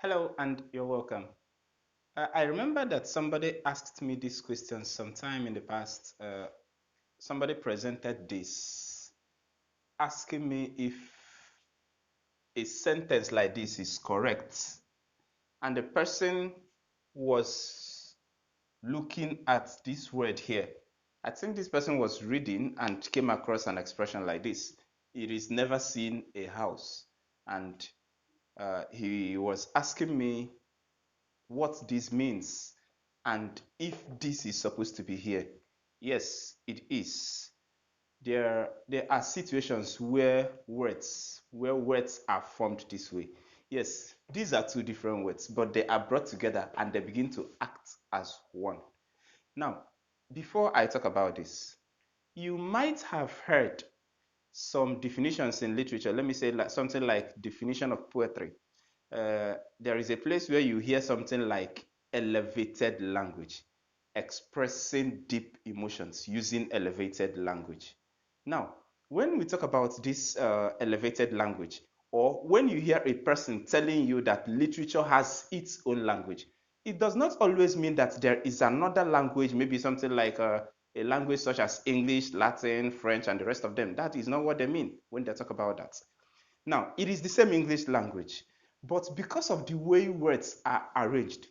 Hello and you're welcome. I remember that somebody asked me this question sometime in the past. Somebody presented this, asking me if a sentence like this is correct. And the person was looking at this word here. I think this person was reading and came across an expression like this. It is never seen a house. And he was asking me what this means and if this is supposed to be here. Yes, it is. There are situations where words are formed this way. Yes, these are two different words, but they are brought together and they begin to act as one. Now, before I talk about this, you might have heard some definitions in literature. Let me say like something like definition of poetry. There is a place where you hear something like elevated language, expressing deep emotions using elevated language. Now, when we talk about this elevated language, or when you hear a person telling you that literature has its own language, it does not always mean that there is another language, maybe something like a language such as English, Latin, French, and the rest of them. That is not what they mean when they talk about that. Now, it is the same English language, but because of the way words are arranged,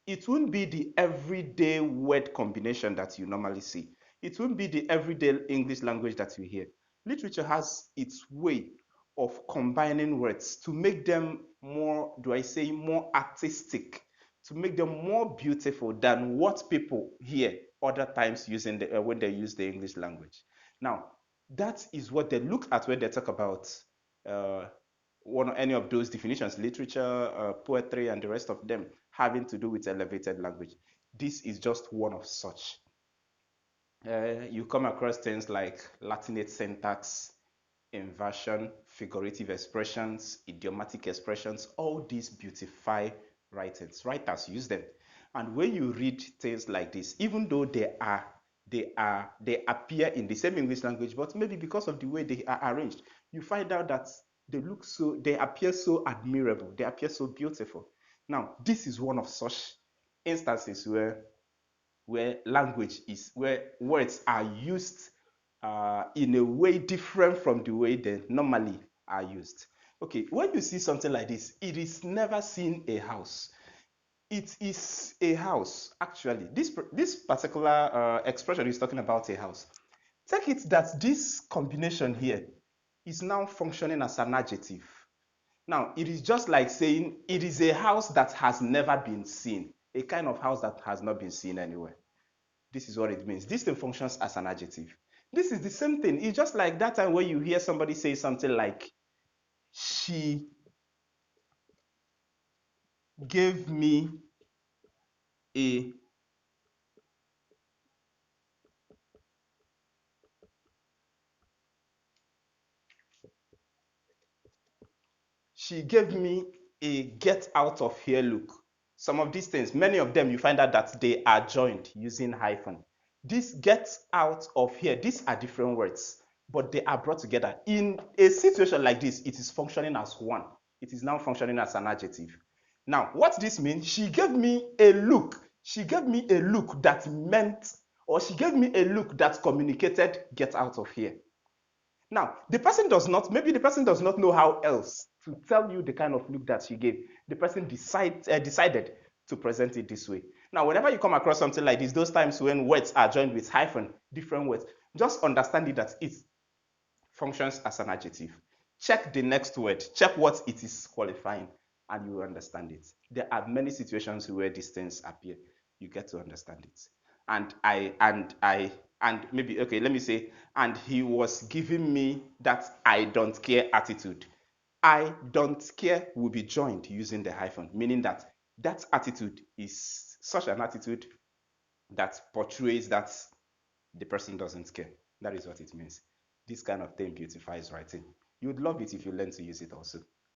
it won't be the everyday word combination that you normally see. It won't be the everyday English language that you hear. Literature has its way of combining words to make them more, do I say, more artistic, to make them more beautiful than what people hear other times using when they use the English language. Now, that is what they look at when they talk about uh, any of those definitions, literature, poetry, and the rest of them having to do with elevated language. This is just one of such. You come across things like Latinate syntax, inversion, figurative expressions, idiomatic expressions. All these beautify writings. Writers use them. And when you read things like this, even though they appear in the same English language, but maybe because of the way they are arranged, you find out that they appear so admirable, they appear so beautiful. Now, this is one of such instances where words are used in a way different from the way they normally are used. Okay, when you see something like this, it is never seen a house. It is a house, actually. This particular expression is talking about a house. Take it that this combination here is now functioning as an adjective. Now, it is just like saying it is a house that has never been seen, a kind of house that has not been seen anywhere. This is what it means. This thing functions as an adjective. This is the same thing. It's just like that time when you hear somebody say something like, she gave me a she gave me a get out of here look. Some of these things, many of them, you find out that they are joined using hyphen. This gets out of here, these are different words, but they are brought together. In a situation like this, it is functioning as one. It is now functioning as an adjective. Now, what this means, she gave me a look. She gave me a look that meant, or she gave me a look that communicated, get out of here. Now, maybe the person does not know how else to tell you the kind of look that she gave. The person decided to present it this way. Now, whenever you come across something like this, those times when words are joined with hyphen, different words, just understand it that it functions as an adjective. Check the next word, check what it is qualifying, and you will understand it. There are many situations where these things appear. You get to understand it. And maybe, okay, let me say, and he was giving me that I don't care attitude. I don't care will be joined using the hyphen, meaning that that attitude is such an attitude that portrays that the person doesn't care. That is what it means. This kind of thing beautifies writing. You'd love it if you learn to use it also.